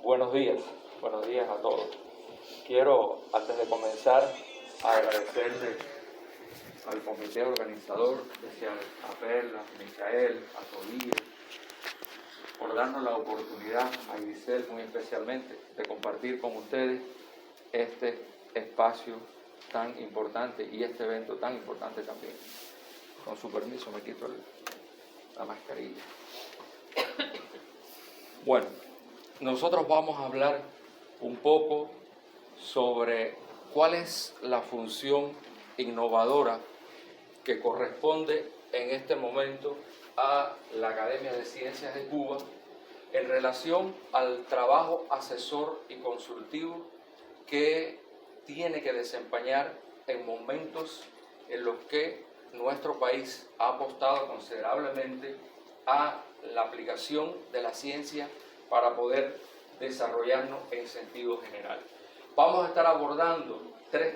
Buenos días a todos. Quiero, antes de comenzar, agradecerle al comité organizador, especial a Perla, a Micael, a Tobías, por darnos la oportunidad, a Grisel muy especialmente, de compartir con ustedes este espacio tan importante y este evento tan importante también. Con su permiso me quito la mascarilla. Bueno, nosotros vamos a hablar un poco sobre cuál es la función innovadora que corresponde en este momento a la Academia de Ciencias de Cuba en relación al trabajo asesor y consultivo que tiene que desempeñar en momentos en los que nuestro país ha apostado considerablemente a la aplicación de la ciencia para poder desarrollarnos en sentido general. Vamos a estar abordando tres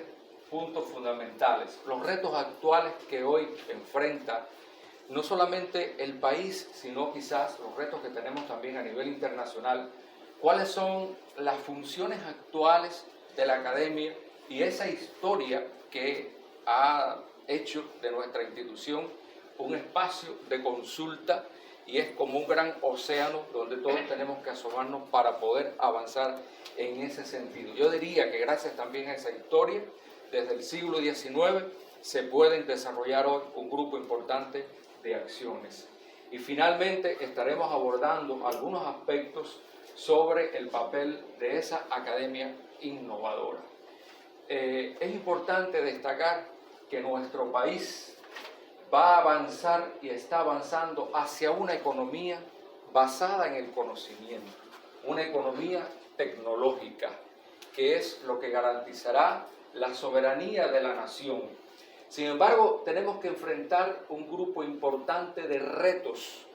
puntos fundamentales: los retos actuales que hoy enfrenta no solamente el país, sino quizás los retos que tenemos también a nivel internacional, cuáles son las funciones actuales de la academia y esa historia que ha hecho de nuestra institución un espacio de consulta, y es como un gran océano donde todos tenemos que asomarnos para poder avanzar en ese sentido. Yo diría que gracias también a esa historia, desde el siglo XIX, se pueden desarrollar hoy un grupo importante de acciones. Y finalmente estaremos abordando algunos aspectos sobre el papel de esa academia innovadora. Es importante destacar que nuestro país va a avanzar y está avanzando hacia una economía basada en el conocimiento, una economía tecnológica, que es lo que garantizará la soberanía de la nación. Sin embargo, tenemos que enfrentar un grupo importante de retos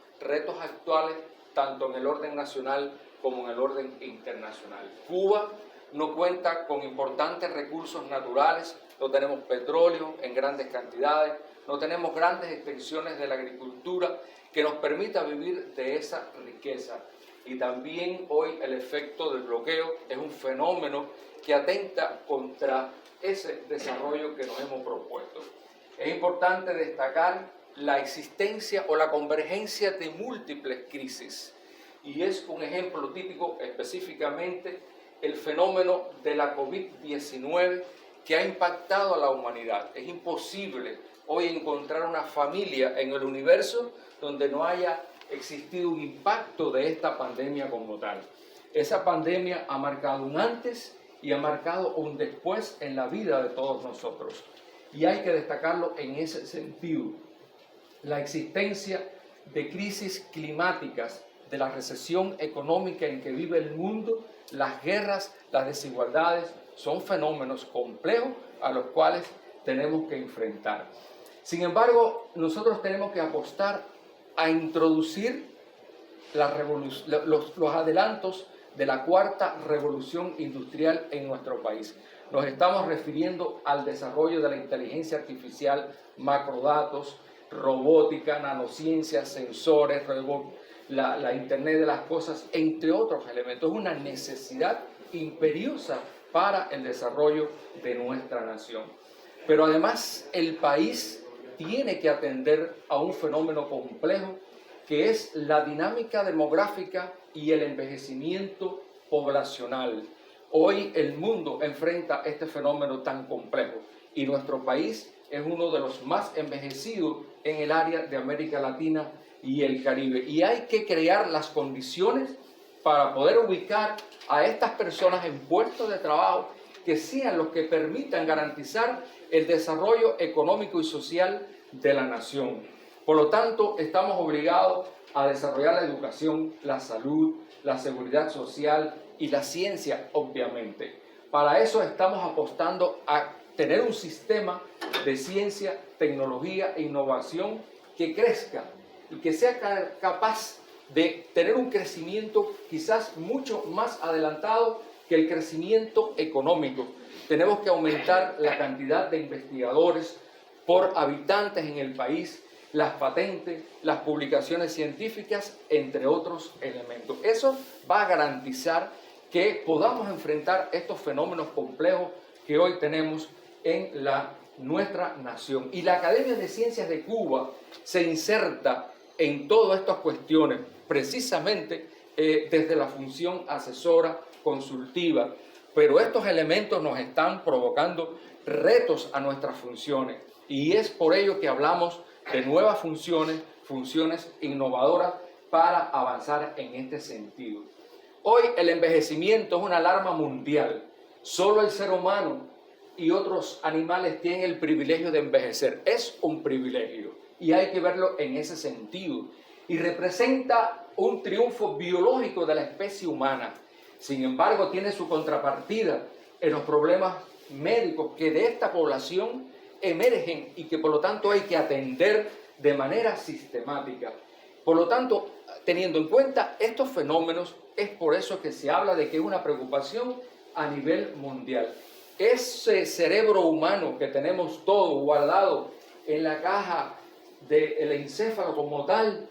actuales, tanto en el orden nacional como en el orden internacional. Cuba no cuenta con importantes recursos naturales, no tenemos petróleo en grandes cantidades, no tenemos grandes extensiones de la agricultura que nos permita vivir de esa riqueza. Y también hoy el efecto del bloqueo es un fenómeno que atenta contra ese desarrollo que nos hemos propuesto. Es importante destacar la existencia o la convergencia de múltiples crisis, y es un ejemplo típico específicamente el fenómeno de la COVID-19 que ha impactado a la humanidad. Es imposible hoy encontrar una familia en el universo donde no haya existido un impacto de esta pandemia como tal. Esa pandemia ha marcado un antes y ha marcado un después en la vida de todos nosotros. Y hay que destacarlo en ese sentido. La existencia de crisis climáticas, de la recesión económica en que vive el mundo, las guerras, las desigualdades, son fenómenos complejos a los cuales tenemos que enfrentar. Sin embargo, nosotros tenemos que apostar a introducir los adelantos de la cuarta revolución industrial en nuestro país. Nos estamos refiriendo al desarrollo de la inteligencia artificial, macrodatos, robótica, nanociencias, sensores, la Internet de las cosas, entre otros elementos. Es una necesidad imperiosa para el desarrollo de nuestra nación. Pero además el país tiene que atender a un fenómeno complejo que es la dinámica demográfica y el envejecimiento poblacional. Hoy el mundo enfrenta este fenómeno tan complejo y nuestro país es uno de los más envejecidos en el área de América Latina y el Caribe. Y hay que crear las condiciones para poder ubicar a estas personas en puestos de trabajo que sean los que permitan garantizar el desarrollo económico y social de la nación. Por lo tanto, estamos obligados a desarrollar la educación, la salud, la seguridad social y la ciencia, obviamente. Para eso estamos apostando a tener un sistema de ciencia, tecnología e innovación que crezca y que sea capaz de tener un crecimiento quizás mucho más adelantado que el crecimiento económico. Tenemos que aumentar la cantidad de investigadores por habitantes en el país, las patentes, las publicaciones científicas, entre otros elementos. Eso va a garantizar que podamos enfrentar estos fenómenos complejos que hoy tenemos en nuestra nación. Y la Academia de Ciencias de Cuba se inserta en todas estas cuestiones, precisamente desde la función asesora consultiva. Pero estos elementos nos están provocando retos a nuestras funciones. Y es por ello que hablamos de nuevas funciones, funciones innovadoras para avanzar en este sentido. Hoy el envejecimiento es una alarma mundial. Solo el ser humano y otros animales tienen el privilegio de envejecer. Es un privilegio y hay que verlo en ese sentido. Y representa un triunfo biológico de la especie humana. Sin embargo, tiene su contrapartida en los problemas médicos que de esta población emergen y que por lo tanto hay que atender de manera sistemática. Por lo tanto, teniendo en cuenta estos fenómenos, es por eso que se habla de que es una preocupación a nivel mundial. Ese cerebro humano que tenemos todo guardado en la caja del encéfalo como tal,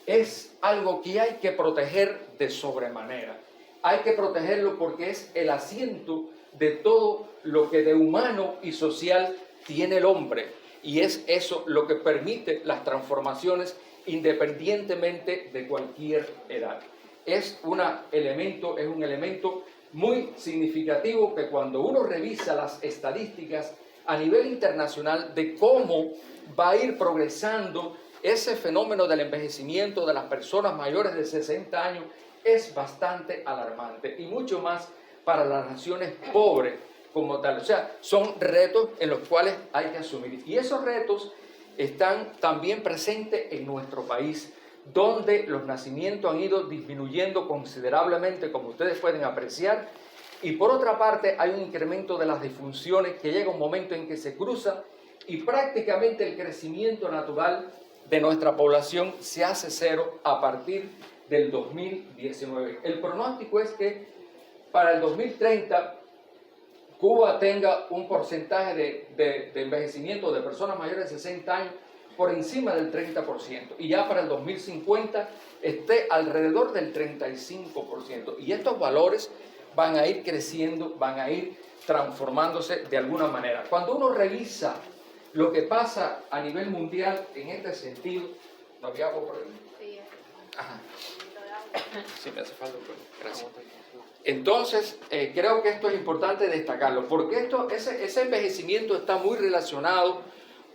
es algo que hay que proteger de sobremanera. Hay que protegerlo porque es el asiento de todo lo que de humano y social tiene el hombre. Y es eso lo que permite las transformaciones independientemente de cualquier edad. Es un elemento muy significativo que cuando uno revisa las estadísticas a nivel internacional de cómo va a ir progresando ese fenómeno del envejecimiento de las personas mayores de 60 años, es bastante alarmante y mucho más para las naciones pobres como tal. O sea, son retos en los cuales hay que asumir. Y esos retos están también presentes en nuestro país, donde los nacimientos han ido disminuyendo considerablemente, como ustedes pueden apreciar, y por otra parte hay un incremento de las disfunciones que llega un momento en que se cruza y prácticamente el crecimiento natural de nuestra población se hace cero a partir del 2019. El pronóstico es que para el 2030 Cuba tenga un porcentaje de envejecimiento de personas mayores de 60 años por encima del 30% y ya para el 2050 esté alrededor del 35%. Y estos valores van a ir creciendo, van a ir transformándose de alguna manera. Cuando uno revisa lo que pasa a nivel mundial en este sentido, ¿no había algo por ahí? Sí. Ajá. Sí, me hace falta, pues. Gracias. Entonces, creo que esto es importante destacarlo, porque ese envejecimiento está muy relacionado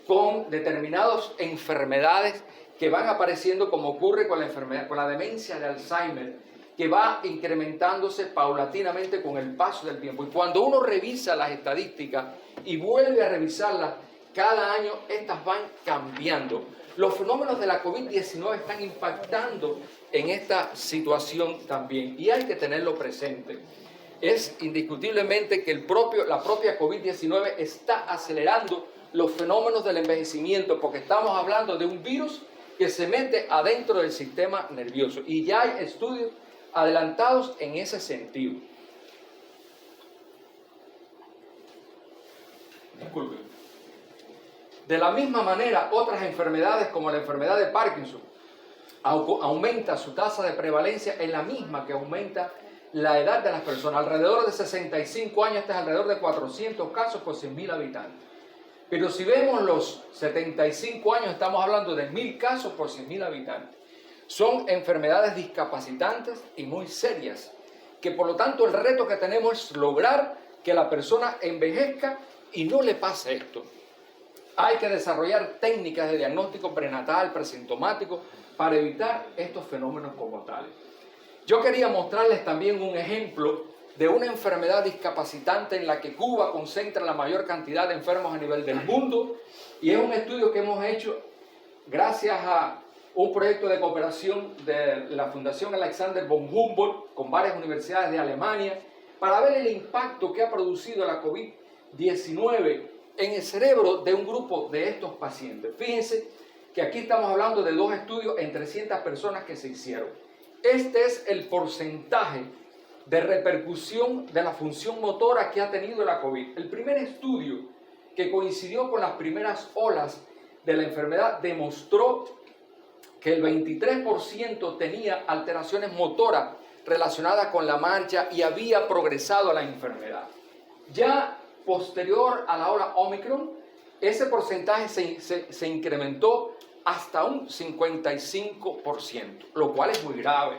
con determinadas enfermedades que van apareciendo, como ocurre con la demencia de Alzheimer, que va incrementándose paulatinamente con el paso del tiempo. Y cuando uno revisa las estadísticas y vuelve a revisarlas, cada año estas van cambiando. Los fenómenos de la COVID-19 están impactando en esta situación también y hay que tenerlo presente. Es indiscutiblemente que la propia COVID-19 está acelerando los fenómenos del envejecimiento porque estamos hablando de un virus que se mete adentro del sistema nervioso y ya hay estudios adelantados en ese sentido. Disculpen. De la misma manera, otras enfermedades como la enfermedad de Parkinson aumenta su tasa de prevalencia en la misma que aumenta la edad de las personas. Alrededor de 65 años, este es alrededor de 400 casos por 100.000 habitantes. Pero si vemos los 75 años, estamos hablando de 1.000 casos por 100.000 habitantes. Son enfermedades discapacitantes y muy serias, que por lo tanto el reto que tenemos es lograr que la persona envejezca y no le pase esto. Hay que desarrollar técnicas de diagnóstico prenatal, presintomático, para evitar estos fenómenos como tales. Yo quería mostrarles también un ejemplo de una enfermedad discapacitante en la que Cuba concentra la mayor cantidad de enfermos a nivel del mundo, y es un estudio que hemos hecho gracias a un proyecto de cooperación de la Fundación Alexander von Humboldt con varias universidades de Alemania para ver el impacto que ha producido la COVID-19 en el cerebro de un grupo de estos pacientes. Fíjense que aquí estamos hablando de 2 estudios en 300 personas que se hicieron. Este es el porcentaje de repercusión de la función motora que ha tenido la COVID. El primer estudio, que coincidió con las primeras olas de la enfermedad, demostró que el 23% tenía alteraciones motoras relacionada con la mancha y había progresado la enfermedad. Ya posterior a la ola Omicron, ese porcentaje se incrementó hasta un 55%, lo cual es muy grave,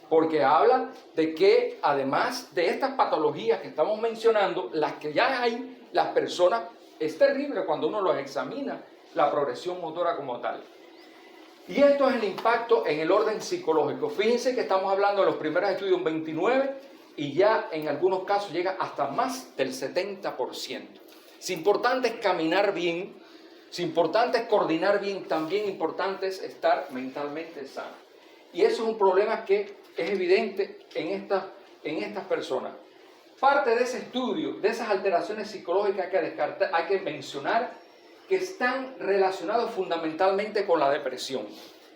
porque habla de que además de estas patologías que estamos mencionando, las que ya hay, las personas, es terrible cuando uno los examina, la progresión motora como tal. Y esto es el impacto en el orden psicológico. Fíjense que estamos hablando de los primeros estudios un 29% y ya en algunos casos llega hasta más del 70%. Si importante es caminar bien, si importante es coordinar bien, también importante es estar mentalmente sano. Y eso es un problema que es evidente en estas personas. Parte de ese estudio, de esas alteraciones psicológicas hay que mencionar que están relacionados fundamentalmente con la depresión.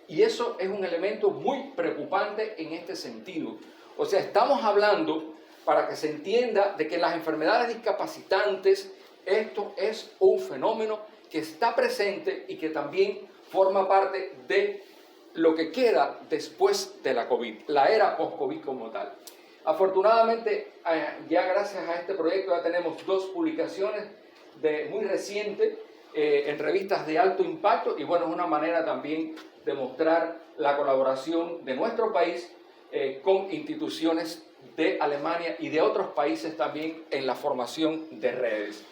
Y eso es un elemento muy preocupante en este sentido. O sea, estamos hablando, para que se entienda, de que las enfermedades discapacitantes, esto es un fenómeno que está presente y que también forma parte de lo que queda después de la COVID, la era post-COVID como tal. Afortunadamente, ya gracias a este proyecto ya tenemos 2 publicaciones muy recientes en revistas de alto impacto y bueno, es una manera también de mostrar la colaboración de nuestro país con instituciones de Alemania y de otros países también en la formación de redes.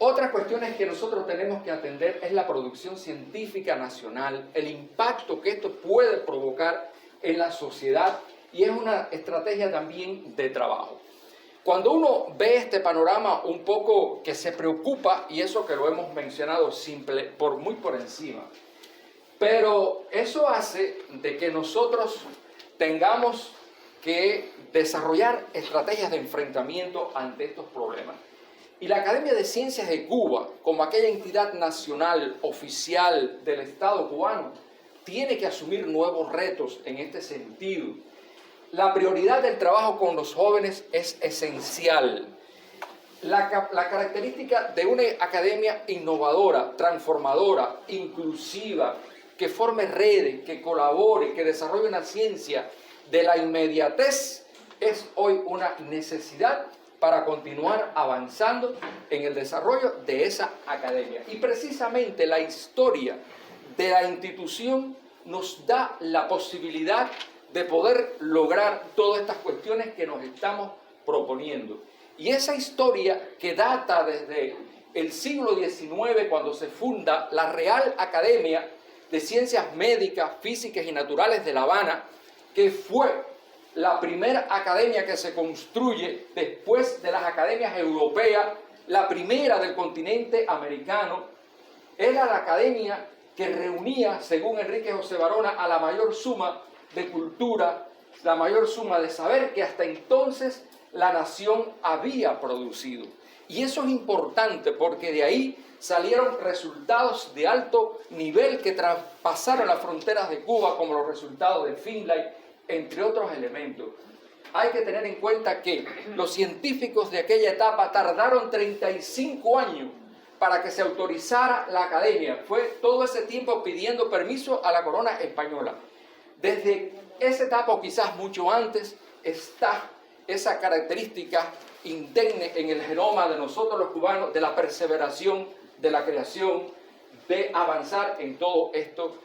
Otras cuestiones que nosotros tenemos que atender es la producción científica nacional, el impacto que esto puede provocar en la sociedad y es una estrategia también de trabajo. Cuando uno ve este panorama un poco que se preocupa, y eso que lo hemos mencionado muy por encima, pero eso hace de que nosotros tengamos que desarrollar estrategias de enfrentamiento ante estos problemas. Y la Academia de Ciencias de Cuba, como aquella entidad nacional oficial del Estado cubano, tiene que asumir nuevos retos en este sentido. La prioridad del trabajo con los jóvenes es esencial. La característica de una academia innovadora, transformadora, inclusiva, que forme redes, que colabore, que desarrolle una ciencia de la inmediatez, es hoy una necesidad para continuar avanzando en el desarrollo de esa academia. Y precisamente la historia de la institución nos da la posibilidad de poder lograr todas estas cuestiones que nos estamos proponiendo. Y esa historia que data desde el siglo XIX, cuando se funda la Real Academia de Ciencias Médicas, Físicas y Naturales de La Habana, que fue la primera academia que se construye después de las academias europeas, la primera del continente americano, era la academia que reunía, según Enrique José Varona, a la mayor suma de cultura, la mayor suma de saber que hasta entonces la nación había producido. Y eso es importante porque de ahí salieron resultados de alto nivel que traspasaron las fronteras de Cuba, como los resultados de Finlay, entre otros elementos. Hay que tener en cuenta que los científicos de aquella etapa tardaron 35 años para que se autorizara la academia. Fue todo ese tiempo pidiendo permiso a la corona española. Desde esa etapa, o quizás mucho antes, está esa característica indemne en el genoma de nosotros los cubanos, de la perseveración, de la creación, de avanzar en todo esto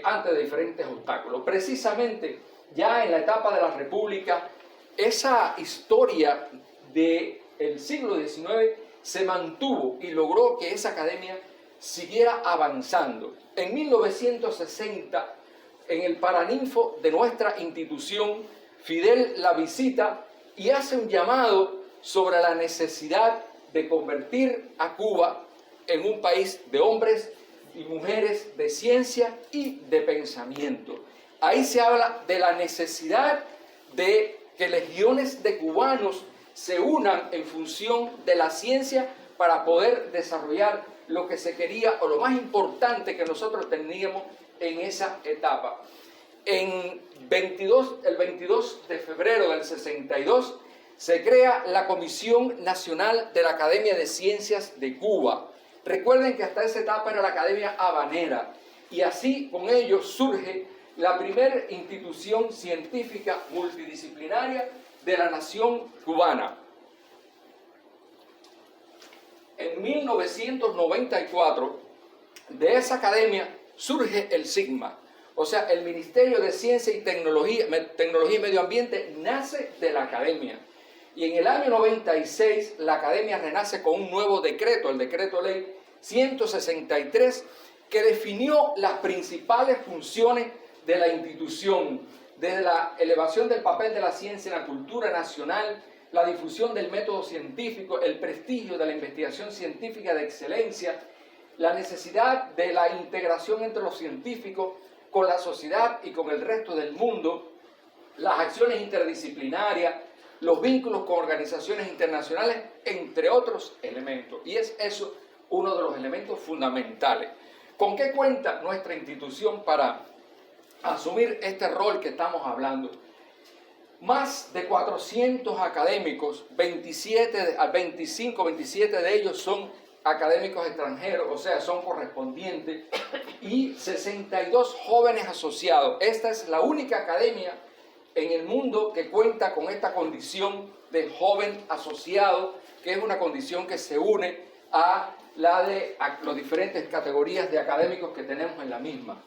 ante diferentes obstáculos. Precisamente, ya en la etapa de la República, esa historia del siglo XIX se mantuvo y logró que esa academia siguiera avanzando. En 1960, en el Paraninfo de nuestra institución, Fidel la visita y hace un llamado sobre la necesidad de convertir a Cuba en un país de hombres y mujeres de ciencia y de pensamiento. Ahí se habla de la necesidad de que legiones de cubanos se unan en función de la ciencia para poder desarrollar lo que se quería o lo más importante que nosotros teníamos en esa etapa. El 22 de febrero del 62 se crea la Comisión Nacional de la Academia de Ciencias de Cuba. Recuerden que hasta esa etapa era la Academia Habanera y así con ello surge la primera institución científica multidisciplinaria de la nación cubana. En 1994, de esa academia surge el SIGMA, o sea, el Ministerio de Ciencia y Tecnología y Medio Ambiente nace de la academia. Y en el año 96 la academia renace con un nuevo decreto, el decreto ley 163, que definió las principales funciones de la institución, desde la elevación del papel de la ciencia en la cultura nacional, la difusión del método científico, el prestigio de la investigación científica de excelencia, la necesidad de la integración entre los científicos con la sociedad y con el resto del mundo, las acciones interdisciplinarias, los vínculos con organizaciones internacionales, entre otros elementos. Y es eso uno de los elementos fundamentales. ¿Con qué cuenta nuestra institución para asumir este rol que estamos hablando? Más de 400 académicos, 27 de ellos son académicos extranjeros, o sea, son correspondientes, y 62 jóvenes asociados. Esta es la única academia en el mundo que cuenta con esta condición de joven asociado, que es una condición que se une a las diferentes categorías de académicos que tenemos en la misma.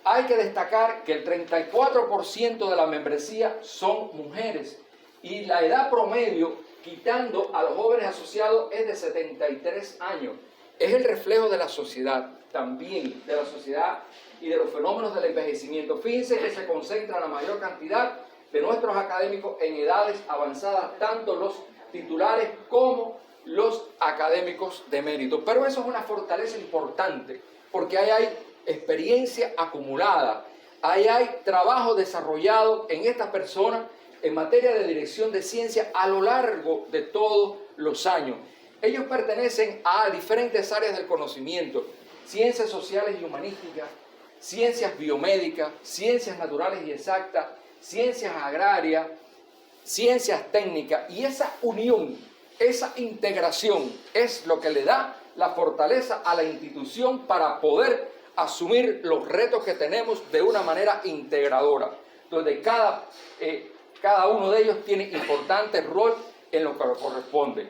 Hay que destacar que el 34% de la membresía son mujeres y la edad promedio, quitando a los jóvenes asociados, es de 73 años. Es el reflejo de la sociedad, también de la sociedad y de los fenómenos del envejecimiento. Fíjense que se concentra la mayor cantidad de nuestros académicos en edades avanzadas, tanto los titulares como los académicos de mérito. Pero eso es una fortaleza importante, porque ahí hay experiencia acumulada, ahí hay trabajo desarrollado en estas personas en materia de dirección de ciencia a lo largo de todos los años. Ellos pertenecen a diferentes áreas del conocimiento: ciencias sociales y humanísticas, ciencias biomédicas, ciencias naturales y exactas, ciencias agrarias, ciencias técnicas, y esa unión, esa integración es lo que le da la fortaleza a la institución para poder asumir los retos que tenemos de una manera integradora, donde cada uno de ellos tiene importante rol en lo que le corresponde.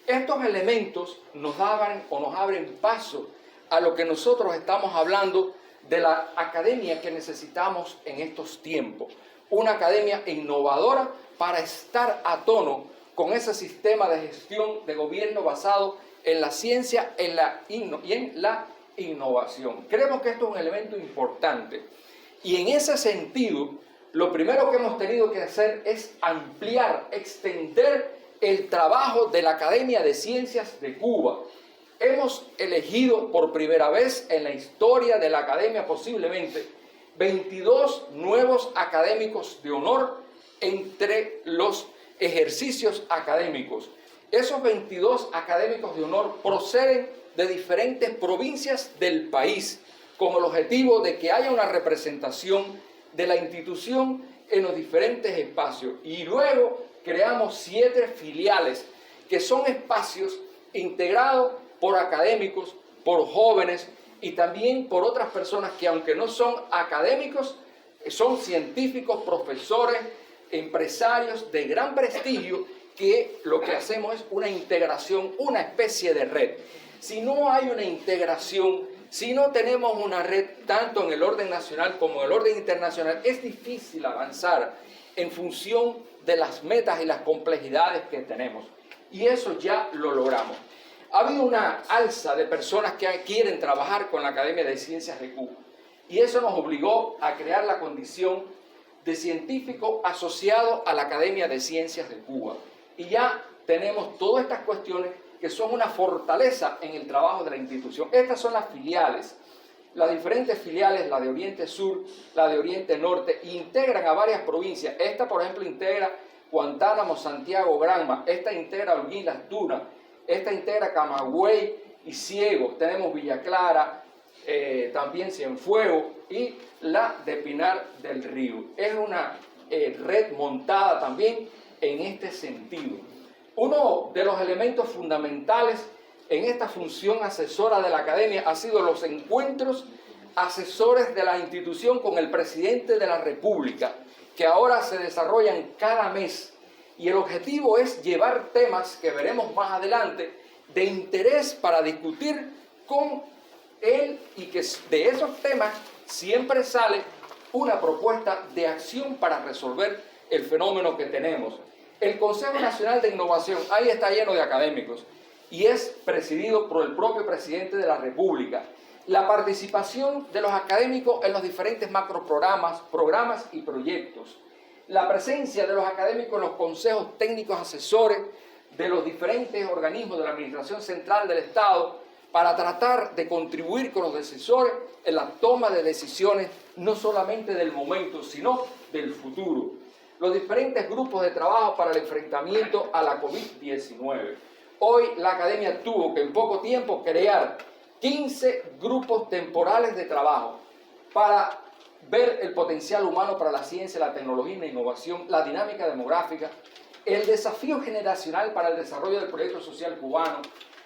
Estos elementos nos abren paso a lo que nosotros estamos hablando de la academia que necesitamos en estos tiempos. Una academia innovadora para estar a tono con ese sistema de gestión de gobierno basado en la ciencia y en la innovación. Creemos que esto es un elemento importante. Y en ese sentido, lo primero que hemos tenido que hacer es ampliar, extender el trabajo de la Academia de Ciencias de Cuba. Hemos elegido por primera vez en la historia de la Academia, posiblemente, 22 nuevos académicos de honor entre los ejercicios académicos. Esos 22 académicos de honor proceden de diferentes provincias del país, con el objetivo de que haya una representación de la institución en los diferentes espacios. Y luego creamos 7 filiales, que son espacios integrados por académicos, por jóvenes y también por otras personas que, aunque no son académicos, son científicos, profesores, empresarios de gran prestigio, que lo que hacemos es una integración, una especie de red. Si no hay una integración, si no tenemos una red tanto en el orden nacional como en el orden internacional, es difícil avanzar en función de las metas y las complejidades que tenemos. Y eso ya lo logramos. Ha habido una alza de personas que quieren trabajar con la Academia de Ciencias de Cuba. Y eso nos obligó a crear la condición de científico asociado a la Academia de Ciencias de Cuba. Y ya tenemos todas estas cuestiones que son una fortaleza en el trabajo de la institución. Estas son las filiales, las diferentes filiales, la de Oriente Sur, la de Oriente Norte, integran a varias provincias. Esta, por ejemplo, integra Guantánamo, Santiago, Granma. Esta integra Holguín, Las Tunas. Esta integra Camagüey y Ciego. Tenemos Villa Clara, también Cienfuegos y la de Pinar del Río. Es una red montada también en este sentido. Uno de los elementos fundamentales en esta función asesora de la academia ha sido los encuentros asesores de la institución con el presidente de la República, que ahora se desarrollan cada mes. Y el objetivo es llevar temas que veremos más adelante de interés para discutir con él, y que de esos temas siempre sale una propuesta de acción para resolver el fenómeno que tenemos. El Consejo Nacional de Innovación, ahí está lleno de académicos y es presidido por el propio presidente de la República. La participación de los académicos en los diferentes macroprogramas, programas y proyectos. La presencia de los académicos en los consejos técnicos asesores de los diferentes organismos de la Administración Central del Estado para tratar de contribuir con los decisores en la toma de decisiones no solamente del momento, sino del futuro. Los diferentes grupos de trabajo para el enfrentamiento a la COVID-19. Hoy la academia tuvo que en poco tiempo crear 15 grupos temporales de trabajo para ver el potencial humano para la ciencia, la tecnología y la innovación, la dinámica demográfica, el desafío generacional para el desarrollo del proyecto social cubano,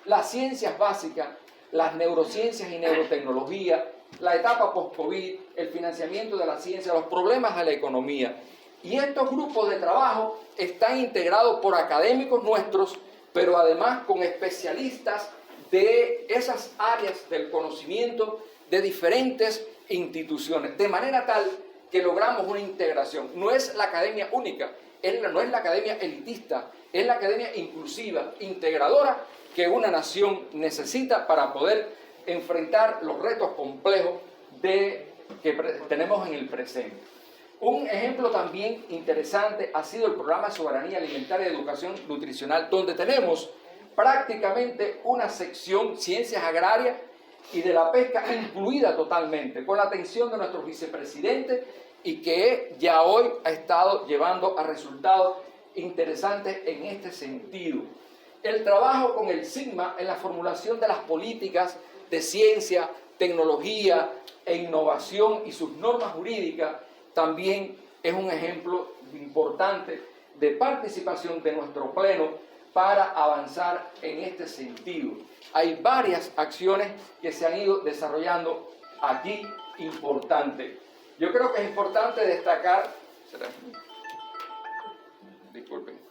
las ciencias básicas, las neurociencias y neurotecnología, la etapa post-COVID, el financiamiento de la ciencia, los problemas de la economía. Y estos grupos de trabajo están integrados por académicos nuestros, pero además con especialistas de esas áreas del conocimiento de diferentes instituciones, de manera tal que logramos una integración. No es la academia única, no es la academia elitista, es la academia inclusiva, integradora, que una nación necesita para poder enfrentar los retos complejos que tenemos en el presente. Un ejemplo también interesante ha sido el programa de Soberanía Alimentaria y Educación Nutricional, donde tenemos prácticamente una sección Ciencias Agrarias y de la Pesca incluida totalmente, con la atención de nuestro vicepresidente, y que ya hoy ha estado llevando a resultados interesantes en este sentido. El trabajo con el SIGMA en la formulación de las políticas de ciencia, tecnología e innovación y sus normas jurídicas también es un ejemplo importante de participación de nuestro pleno para avanzar en este sentido. Hay varias acciones que se han ido desarrollando aquí importantes. Yo creo que es importante destacar, disculpen,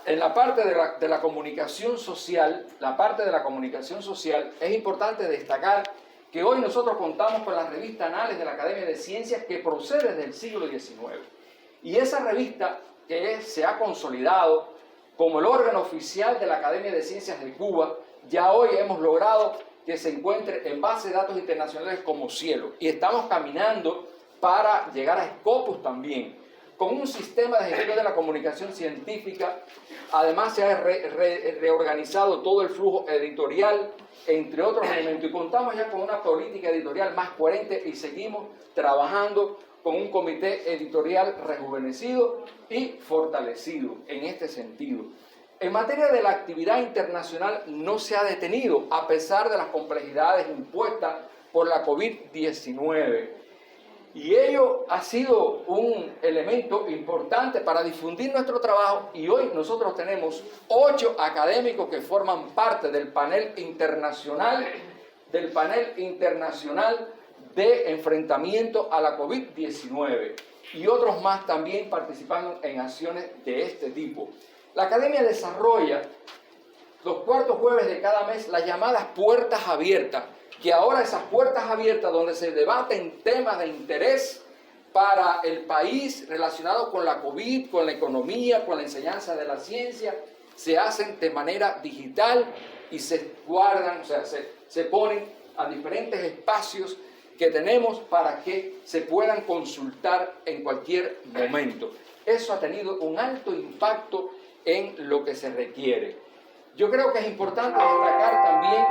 en la parte de la comunicación social, es importante destacar que hoy nosotros contamos con la revista Anales de la Academia de Ciencias, que procede del siglo XIX. Y esa revista, que se ha consolidado como el órgano oficial de la Academia de Ciencias de Cuba, ya hoy hemos logrado que se encuentre en base de datos internacionales como Cielo. Y estamos caminando para llegar a Scopus también, con un sistema de gestión de la comunicación científica. Además se ha reorganizado todo el flujo editorial, entre otros elementos, y contamos ya con una política editorial más coherente y seguimos trabajando con un comité editorial rejuvenecido y fortalecido en este sentido. En materia de la actividad internacional no se ha detenido a pesar de las complejidades impuestas por la COVID-19. Y ello ha sido un elemento importante para difundir nuestro trabajo, y hoy nosotros tenemos 8 académicos que forman parte del panel internacional de enfrentamiento a la COVID-19, y otros más también participando en acciones de este tipo. La Academia desarrolla los cuartos jueves de cada mes las llamadas puertas abiertas, que ahora esas puertas abiertas, donde se debaten temas de interés para el país relacionados con la COVID, con la economía, con la enseñanza de la ciencia, se hacen de manera digital y se guardan, o sea, se ponen a diferentes espacios que tenemos para que se puedan consultar en cualquier momento. Eso ha tenido un alto impacto en lo que se requiere. Yo creo que es importante destacar también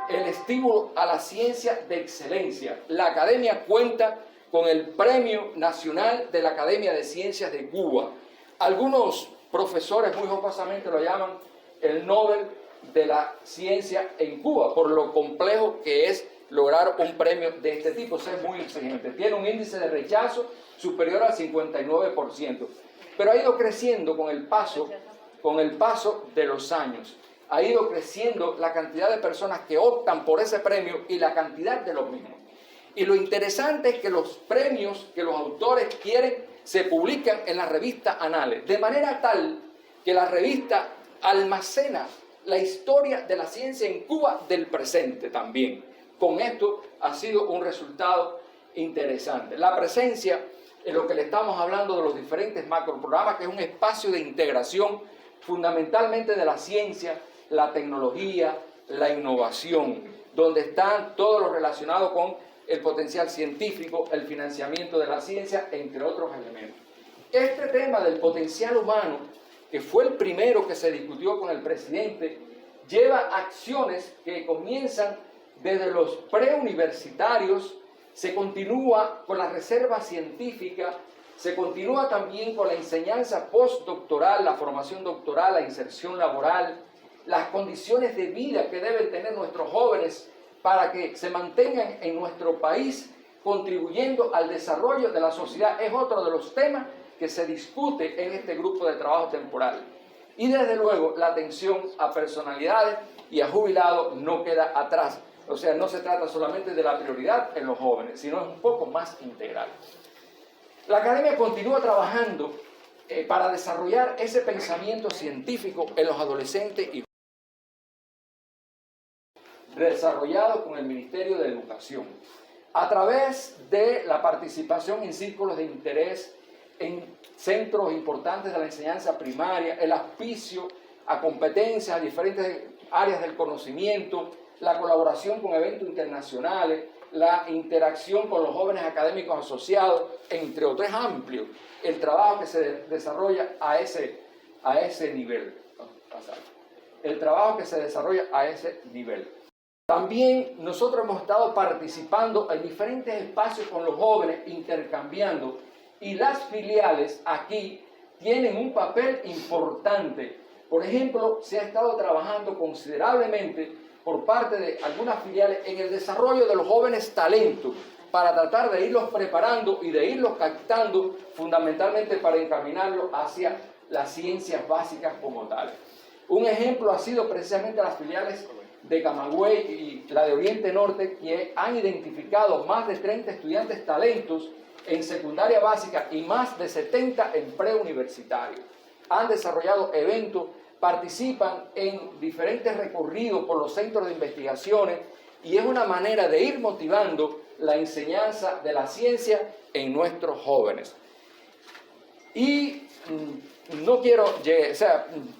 el estímulo a la ciencia de excelencia. La Academia cuenta con el Premio Nacional de la Academia de Ciencias de Cuba. Algunos profesores muy jocosamente lo llaman el Nobel de la Ciencia en Cuba, por lo complejo que es lograr un premio de este tipo. Es muy exigente. Tiene un índice de rechazo superior al 59%. Pero ha ido creciendo con el paso con el paso de los años. Ha ido creciendo la cantidad de personas que optan por ese premio y la cantidad de los mismos. Y lo interesante es que los premios que los autores quieren se publican en la revista Anales, de manera tal que la revista almacena la historia de la ciencia en Cuba del presente también. Con esto ha sido un resultado interesante. La presencia en lo que le estamos hablando de los diferentes macroprogramas, que es un espacio de integración fundamentalmente de la ciencia, la tecnología, la innovación, donde están todo lo relacionado con el potencial científico, el financiamiento de la ciencia, entre otros elementos. Este tema del potencial humano, que fue el primero que se discutió con el presidente, lleva acciones que comienzan desde los preuniversitarios, se continúa con la reserva científica, se continúa también con la enseñanza postdoctoral, la formación doctoral, la inserción laboral, las condiciones de vida que deben tener nuestros jóvenes para que se mantengan en nuestro país contribuyendo al desarrollo de la sociedad. Es otro de los temas que se discute en este grupo de trabajo temporal. Y desde luego la atención a personalidades y a jubilados no queda atrás. O sea, no se trata solamente de la prioridad en los jóvenes, sino es un poco más integral. La academia continúa trabajando para desarrollar ese pensamiento científico en los adolescentes y desarrollado con el Ministerio de Educación, a través de la participación en círculos de interés, en centros importantes de la enseñanza primaria, el auspicio a competencias, a diferentes áreas del conocimiento, la colaboración con eventos internacionales, la interacción con los jóvenes académicos asociados, entre otros. Es amplio el trabajo que se desarrolla a ese nivel. El trabajo que se desarrolla a ese nivel. También nosotros hemos estado participando en diferentes espacios con los jóvenes, intercambiando, y las filiales aquí tienen un papel importante. Por ejemplo, se ha estado trabajando considerablemente por parte de algunas filiales en el desarrollo de los jóvenes talentos, para tratar de irlos preparando y de irlos captando, fundamentalmente para encaminarlos hacia las ciencias básicas como tales. Un ejemplo ha sido precisamente las filiales de Camagüey y la de Oriente Norte, que han identificado más de 30 estudiantes talentos en secundaria básica y más de 70 en preuniversitario. Han desarrollado eventos, participan en diferentes recorridos por los centros de investigaciones y es una manera de ir motivando la enseñanza de la ciencia en nuestros jóvenes. Y no quiero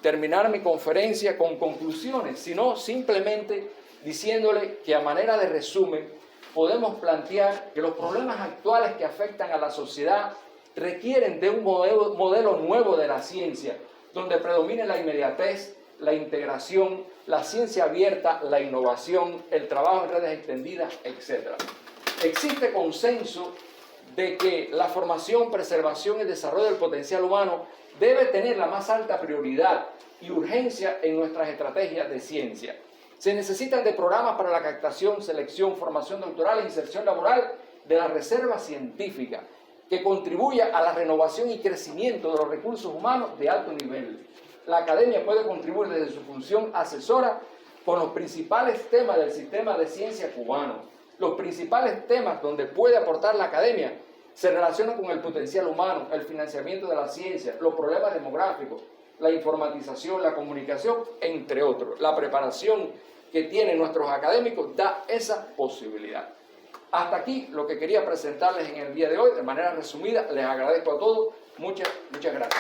terminar mi conferencia con conclusiones, sino simplemente diciéndole que a manera de resumen podemos plantear que los problemas actuales que afectan a la sociedad requieren de un modelo nuevo de la ciencia, donde predomine la inmediatez, la integración, la ciencia abierta, la innovación, el trabajo en redes extendidas, etc. Existe consenso de que la formación, preservación y desarrollo del potencial humano debe tener la más alta prioridad y urgencia en nuestras estrategias de ciencia. Se necesitan de programas para la captación, selección, formación doctoral e inserción laboral de la reserva científica, que contribuya a la renovación y crecimiento de los recursos humanos de alto nivel. La academia puede contribuir desde su función asesora con los principales temas del sistema de ciencia cubano. Los principales temas donde puede aportar la academia se relacionan con el potencial humano, el financiamiento de la ciencia, los problemas demográficos, la informatización, la comunicación, entre otros. La preparación que tienen nuestros académicos da esa posibilidad. Hasta aquí lo que quería presentarles en el día de hoy. De manera resumida, les agradezco a todos. Muchas gracias.